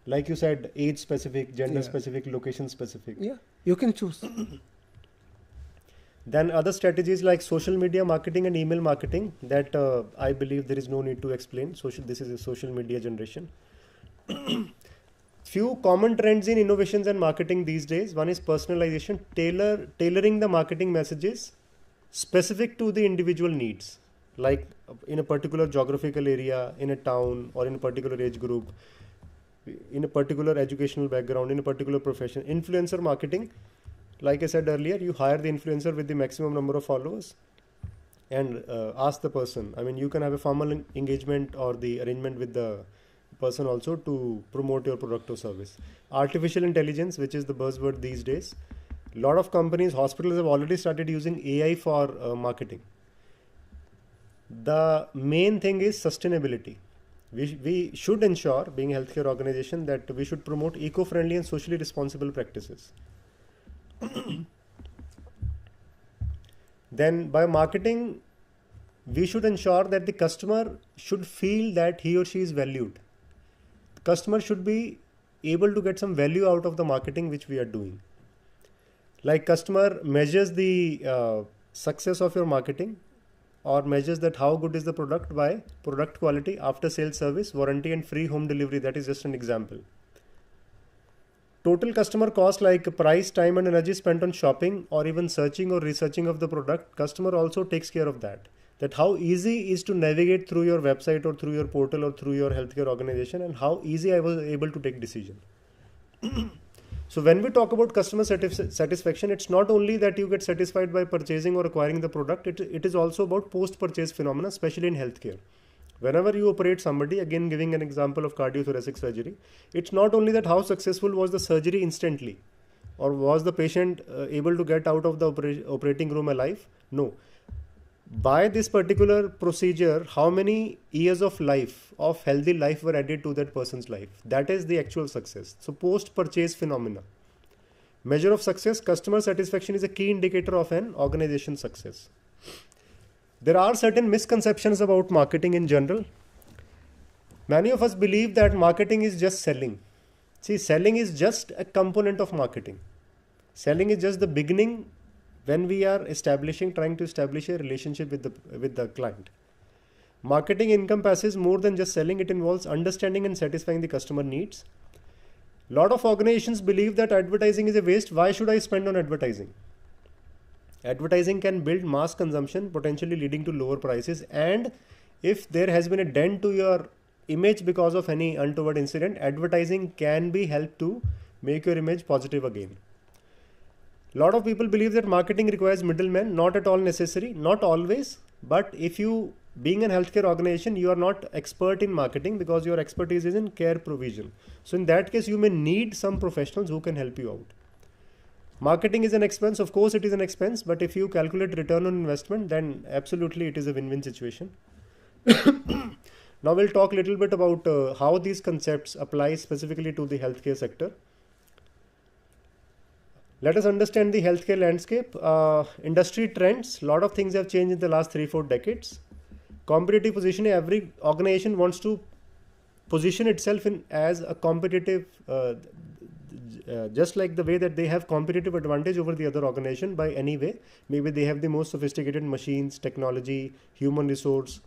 Like you said, age specific, gender specific, location specific. Yeah, you can choose. Then other strategies like social media marketing and email marketing, that I believe there is no need to explain. This is a social media generation. Few common trends in innovations and marketing these days. One is personalization, tailoring the marketing messages specific to the individual needs, like in a particular geographical area, in a town, or in a particular age group, in a particular educational background, in a particular profession. Influencer marketing, like I said earlier, you hire the influencer with the maximum number of followers and ask the person. I mean, you can have a formal engagement or the arrangement with the person also to promote your product or service. Artificial intelligence, which is the buzzword these days. A lot of companies, hospitals have already started using AI for marketing. The main thing is sustainability. we should ensure, being a healthcare organization, that we should promote eco-friendly and socially responsible practices. Then by marketing, we should ensure that the customer should feel that he or she is valued. The customer should be able to get some value out of the marketing which we are doing. Like customer measures the success of your marketing, or measures that how good is the product by product quality, after sales service, warranty and free home delivery. That is just an example. Total customer cost, like price, time and energy spent on shopping or even searching or researching of the product, customer also takes care of that. That how easy is to navigate through your website or through your portal or through your healthcare organization, and how easy I was able to take decision. So when we talk about customer satisfaction, it's not only that you get satisfied by purchasing or acquiring the product, it is also about post-purchase phenomena, especially in healthcare. Whenever you operate somebody, again giving an example of cardiothoracic surgery, it's not only that how successful was the surgery instantly, or was the patient able to get out of the operating room alive. No. By this particular procedure, how many years of life, of healthy life, were added to that person's life? That is the actual success. So post-purchase phenomena. Measure of success, customer satisfaction is a key indicator of an organization's success. There are certain misconceptions about marketing in general. Many of us believe that marketing is just selling. See, selling is just a component of marketing. Selling is just the beginning when we are trying to establish a relationship with the client. Marketing encompasses more than just selling. It involves understanding and satisfying the customer needs. A lot of organizations believe that advertising is a waste. Why should I spend on advertising? Advertising can build mass consumption, potentially leading to lower prices. And if there has been a dent to your image because of any untoward incident, advertising can be helped to make your image positive again. A lot of people believe that marketing requires middlemen. Not at all necessary, not always. But if you, being a healthcare organization, you are not expert in marketing because your expertise is in care provision. So in that case, you may need some professionals who can help you out. Marketing is an expense. Of course, it is an expense. But if you calculate return on investment, then absolutely it is a win-win situation. Now we'll talk a little bit about how these concepts apply specifically to the healthcare sector. Let us understand the healthcare landscape. Industry trends, a lot of things have changed in the last 3-4 decades. Competitive positioning, every organization wants to position itself as a competitive, just like the way that they have competitive advantage over the other organization by any way. Maybe they have the most sophisticated machines, technology, human resource,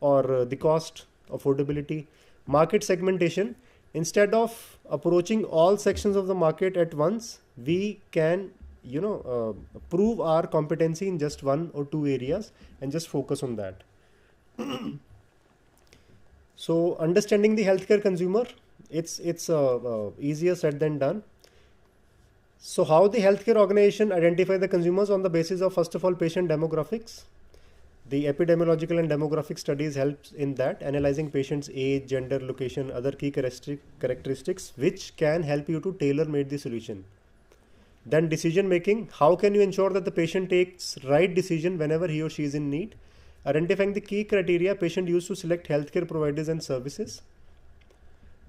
or the cost, affordability. Market segmentation, instead of approaching all sections of the market at once, we can prove our competency in just 1 or 2 areas and just focus on that. So understanding the healthcare consumer, it's easier said than done. So how the healthcare organization identify the consumers? On the basis of, first of all, patient demographics. The epidemiological and demographic studies helps in that, analyzing patients' age, gender, location, other key characteristics which can help you to tailor-made the solution. Then decision making, how can you ensure that the patient takes right decision whenever he or she is in need? Identifying the key criteria patient use to select healthcare providers and services.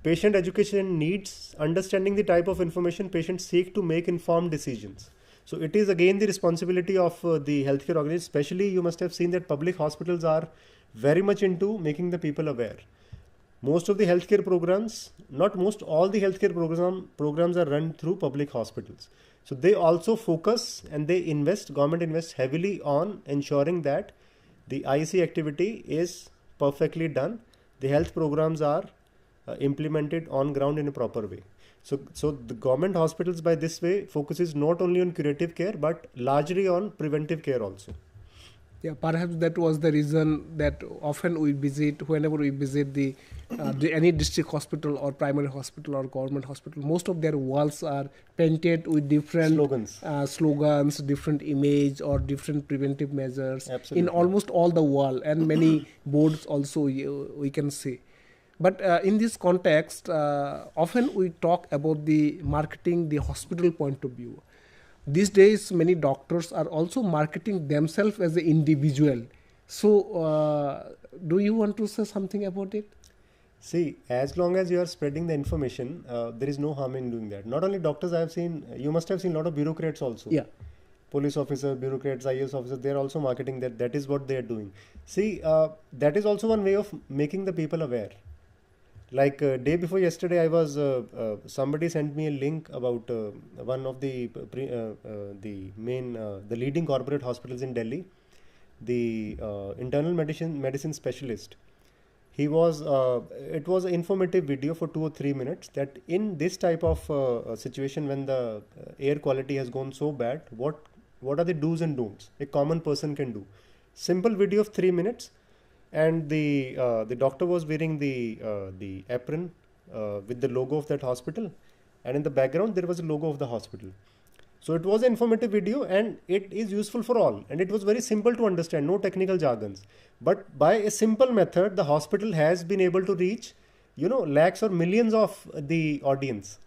Patient education needs, understanding the type of information patients seek to make informed decisions. So it is again the responsibility of the healthcare organization. Especially you must have seen that public hospitals are very much into making the people aware. Most of the healthcare programs, not most, all the healthcare programs are run through public hospitals. So they also focus and they invest, government invests heavily on ensuring that the IC activity is perfectly done. The health programs are implemented on ground in a proper way. So the government hospitals by this way focuses not only on curative care but largely on preventive care also. Yeah, perhaps that was the reason that often we visit, whenever we visit the any district hospital or primary hospital or government hospital, most of their walls are painted with different slogans, different image or different preventive measures. Absolutely. In almost all the wall, and many boards also we can see. But in this context, often we talk about the marketing, the hospital point of view. These days, many doctors are also marketing themselves as an individual. So, do you want to say something about it? See, as long as you are spreading the information, there is no harm in doing that. Not only doctors, I have seen, you must have seen a lot of bureaucrats also. Yeah. Police officer, bureaucrats, IAS officers, they are also marketing that. That is what they are doing. See, that is also one way of making the people aware. Like day before yesterday, I was somebody sent me a link about one of the the leading corporate hospitals in Delhi, the internal medicine specialist. He was it was an informative video for 2 or 3 minutes that in this type of situation when the air quality has gone so bad, what are the do's and don'ts a common person can do. Simple video of 3 minutes, and the doctor was wearing the apron with the logo of that hospital, and in the background there was a logo of the hospital. So it was an informative video and it is useful for all, and it was very simple to understand, no technical jargons. But by a simple method, the hospital has been able to reach, lakhs or millions of the audience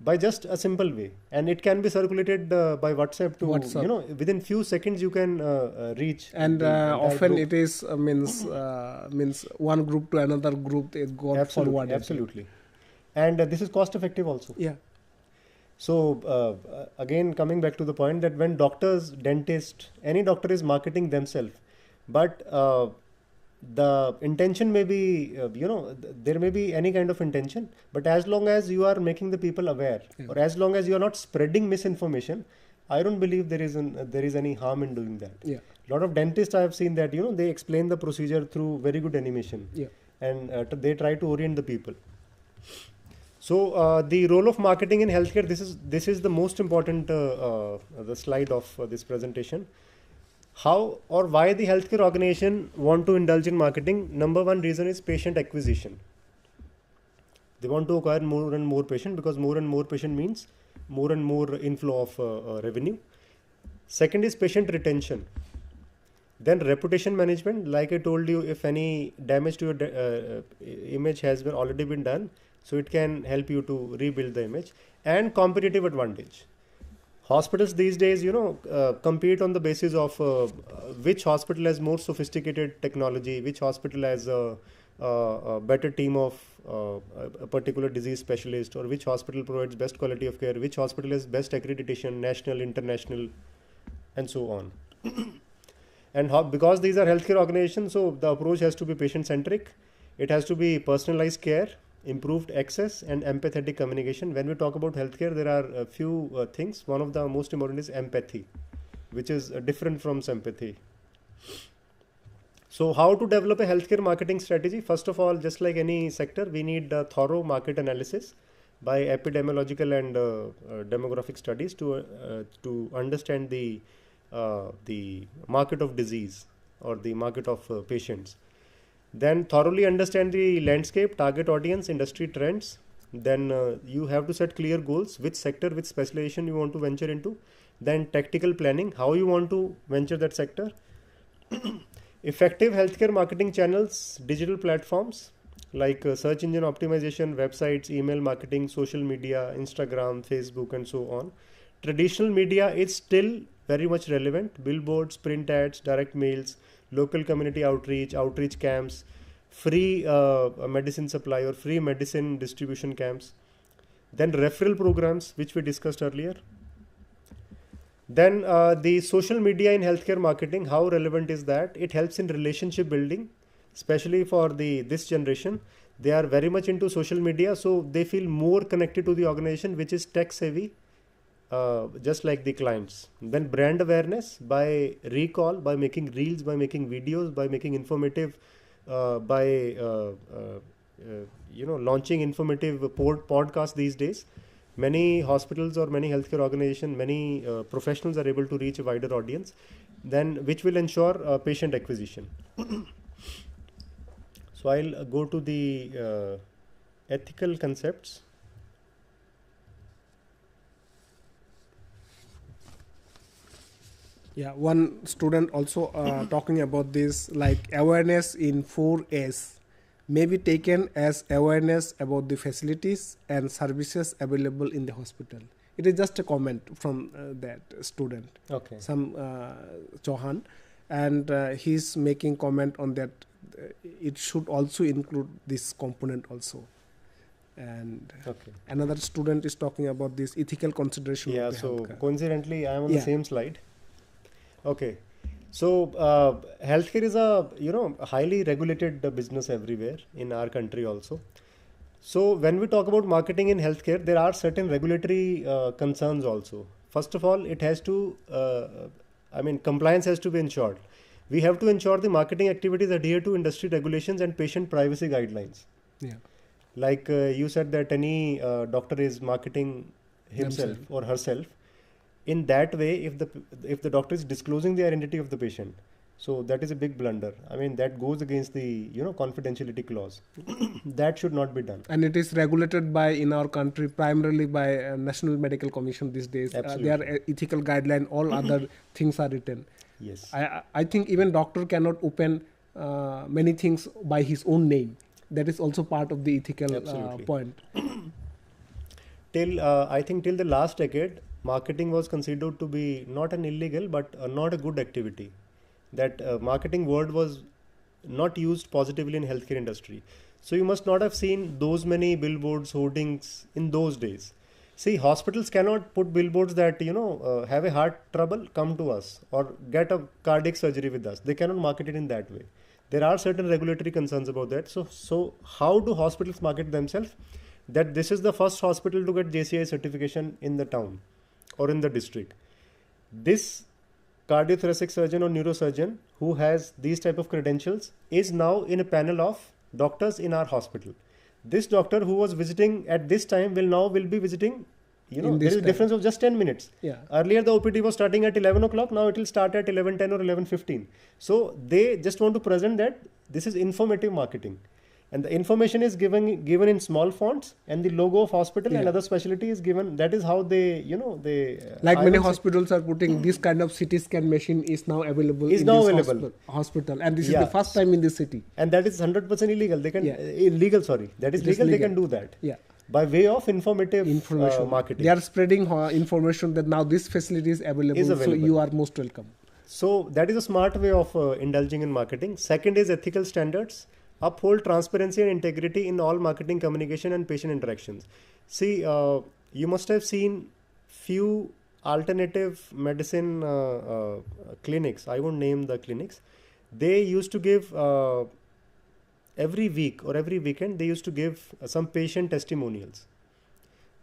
by just a simple way, and it can be circulated by WhatsApp to within few seconds you can reach. And often group. It is means one group to another group it got forwarded. Absolutely, and this is cost effective also. Yeah. So again, coming back to the point that when doctors, dentists, any doctor is marketing themselves, but the intention may be, there may be any kind of intention, but as long as you are making the people aware, or as long as you are not spreading misinformation, I don't believe there is any harm in doing that. Yeah. A lot of dentists I have seen that, they explain the procedure through very good animation. Yeah. And they try to orient the people. So the role of marketing in healthcare, this is the most important the slide of this presentation. How or why the healthcare organization want to indulge in marketing? Number one reason is patient acquisition. They want to acquire more and more patient, because more and more patient means more and more inflow of revenue. Second is patient retention. Then reputation management. Like I told you, if any damage to your image has already been done, so it can help you to rebuild the image. And competitive advantage. Hospitals these days, compete on the basis of which hospital has more sophisticated technology, which hospital has a better team of a particular disease specialist, or which hospital provides best quality of care, which hospital has best accreditation, national, international, and so on. And because these are healthcare organizations, so the approach has to be patient-centric. It has to be personalized care, improved access, and empathetic communication. When we talk about healthcare, there are a few things. One of the most important is empathy, which is different from sympathy. So how to develop a healthcare marketing strategy? First of all, just like any sector, we need a thorough market analysis by epidemiological and demographic studies to understand the market of disease or the market of patients. Then thoroughly understand the landscape, target audience, industry trends. Then you have to set clear goals, which sector, which specialization you want to venture into. Then tactical planning, how you want to venture that sector. Effective healthcare marketing channels, digital platforms like search engine optimization, websites, email marketing, social media, Instagram, Facebook, and so on. Traditional media is still very much relevant. Billboards, print ads, direct mails, local community outreach camps, free medicine supply or free medicine distribution camps. Then referral programs, which we discussed earlier. Then the social media in healthcare marketing, how relevant is that? It helps in relationship building, especially for this generation. They are very much into social media, so they feel more connected to the organization, which is tech savvy, just like the clients. Then brand awareness by recall, by making reels, by making videos, by making informative, by launching informative podcasts these days. Many hospitals or many healthcare organizations, many professionals are able to reach a wider audience, then which will ensure patient acquisition. So I'll go to the ethical concepts. Yeah, one student also talking about this, like awareness in 4S may be taken as awareness about the facilities and services available in the hospital. It is just a comment from that student, okay. Some Chauhan, and he's making comment on that it should also include this component also. And another student is talking about this ethical consideration. Yeah, of the so healthcare. coincidentally, I am on the same slide. Okay, so healthcare is a highly regulated business everywhere in our country also. So when we talk about marketing in healthcare, there are certain regulatory concerns also. First of all, it has to, compliance has to be ensured. We have to ensure the marketing activities adhere to industry regulations and patient privacy guidelines. Yeah. Like you said that any doctor is marketing himself or herself. In that way, if the doctor is disclosing the identity of the patient, so that is a big blunder. I mean, that goes against the confidentiality clause. That should not be done. And it is regulated by, in our country, primarily by National Medical Commission these days. Their ethical guideline, all other things are written. Yes. I think even doctor cannot open many things by his own name. That is also part of the ethical point. I think till the last decade, marketing was considered to be not an illegal but not a good activity. That marketing word was not used positively in healthcare industry. So you must not have seen those many billboards, hoardings in those days. See, hospitals cannot put billboards that have a heart trouble, come to us, or get a cardiac surgery with us. They cannot market it in that way. There are certain regulatory concerns about that. So how do hospitals market themselves? That this is the first hospital to get JCI certification in the town or in the district. This cardiothoracic surgeon or neurosurgeon who has these type of credentials is now in a panel of doctors in our hospital. This doctor who was visiting at this time will be visiting, there is a difference of just 10 minutes. Yeah. Earlier the OPD was starting at 11 o'clock, now it will start at 11:10 or 11:15. So they just want to present that this is informative marketing. And the information is given in small fonts, and the logo of hospital and other specialty is given. That is how they, like many hospitals are putting this kind of CT scan machine is now available in this hospital, and this is the first time in the city. And that is 100% illegal. They can illegal. Sorry, that is legal. They can do that. Yeah. By way of information marketing. They are spreading information that now this facility is available. So you are most welcome. So that is a smart way of indulging in marketing. Second is ethical standards. Uphold transparency and integrity in all marketing communication and patient interactions. See, you must have seen few alternative medicine clinics. I won't name the clinics. They used to give every week or every weekend, they used to give some patient testimonials.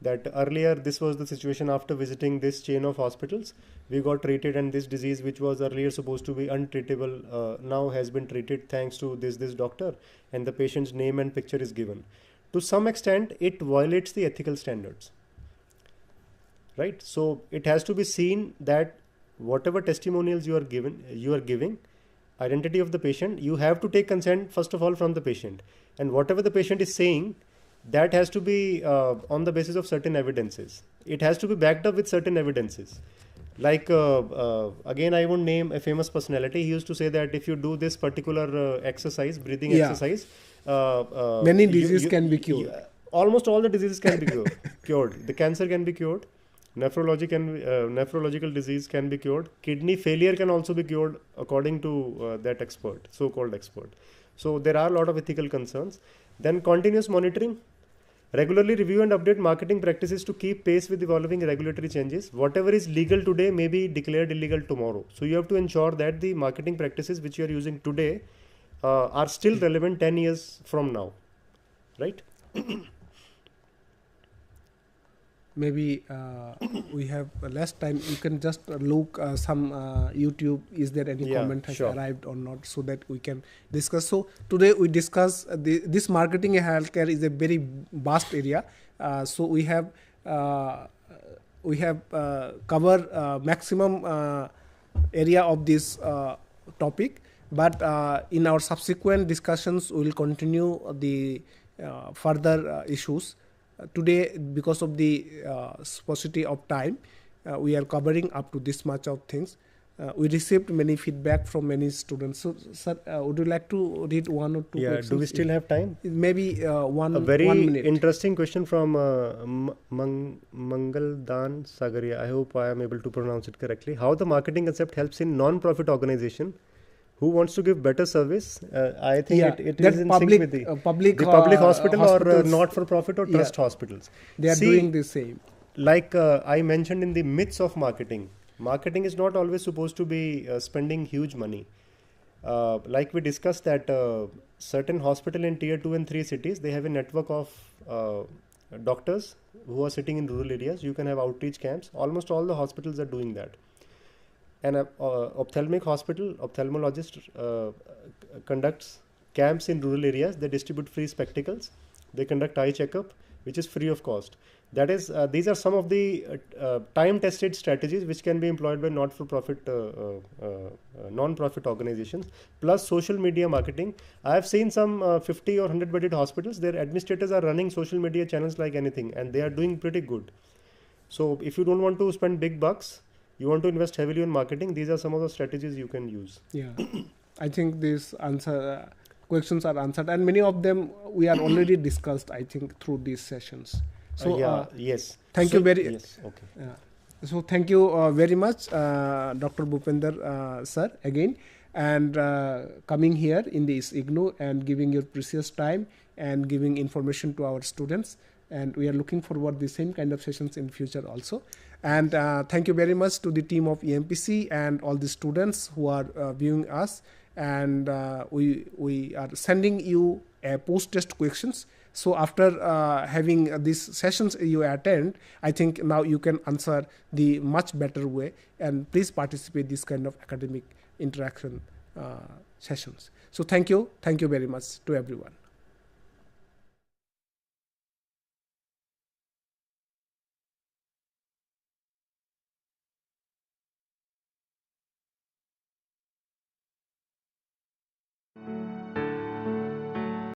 That earlier this was the situation after visiting this chain of hospitals. We got treated, and this disease which was earlier supposed to be untreatable now has been treated thanks to this doctor, and the patient's name and picture is given. To some extent it violates the ethical standards, right? So it has to be seen that whatever testimonials you are giving, identity of the patient, you have to take consent first of all from the patient, and whatever the patient is saying, that has to be on the basis of certain evidences. It has to be backed up with certain evidences. Like, again, I won't name a famous personality. He used to say that if you do this particular exercise, breathing exercise, many diseases can be cured. Almost all the diseases can be cured. The cancer can be cured. Nephrological disease can be cured. Kidney failure can also be cured according to that expert, so-called expert. So there are a lot of ethical concerns. Then continuous monitoring. Regularly review and update marketing practices to keep pace with evolving regulatory changes. Whatever is legal today may be declared illegal tomorrow. So you have to ensure that the marketing practices which you are using today are still relevant 10 years from now. Right? Maybe we have less time. You can just look some YouTube. Is there any comment has arrived or not, so that we can discuss. So today we discuss this marketing in healthcare is a very vast area. So we have cover maximum area of this topic. But in our subsequent discussions, we will continue the further issues. Today, because of the sparsity of time, we are covering up to this much of things. We received many feedback from many students. So, sir, would you like to read one or two questions? Do we still have time? Maybe one minute. A very interesting question from Mangaldan Sagaria. I hope I am able to pronounce it correctly. How the marketing concept helps in non-profit organization who wants to give better service. I think Yeah, it that is in public, sync with the public hospital or hospitals, not-for-profit or trust hospitals. they are doing the same. Like I mentioned in the myths of marketing, marketing is not always supposed to be spending huge money. Like we discussed that certain hospital in tier 2 and 3 cities, they have a network of doctors who are sitting in rural areas. You can have outreach camps. Almost all the hospitals are doing that. An ophthalmic hospital, ophthalmologist conducts camps in rural areas. They distribute free spectacles. They conduct eye checkup, which is free of cost. That is, these are some of the time-tested strategies which can be employed by not-for-profit, non-profit organizations. Plus social media marketing. I have seen some 50 or 100-bedded hospitals. Their administrators are running social media channels like anything, and they are doing pretty good. So if you don't want to spend big bucks, you want to invest heavily on marketing, these are some of the strategies you can use. Yeah, I think these questions are answered, and many of them we are already discussed, I think, through these sessions. So yes. Thank you very. Yes. Okay. So thank you very much, Dr. Bhupinder, sir, again, and coming here in this IGNOU and giving your precious time and giving information to our students. And we are looking forward to the same kind of sessions in future also. And thank you very much to the team of EMPC and all the students who are viewing us. And we are sending you post-test questions. So after having these sessions you attend, I think now you can answer the much better way. And please participate this kind of academic interaction sessions. So thank you very much to everyone.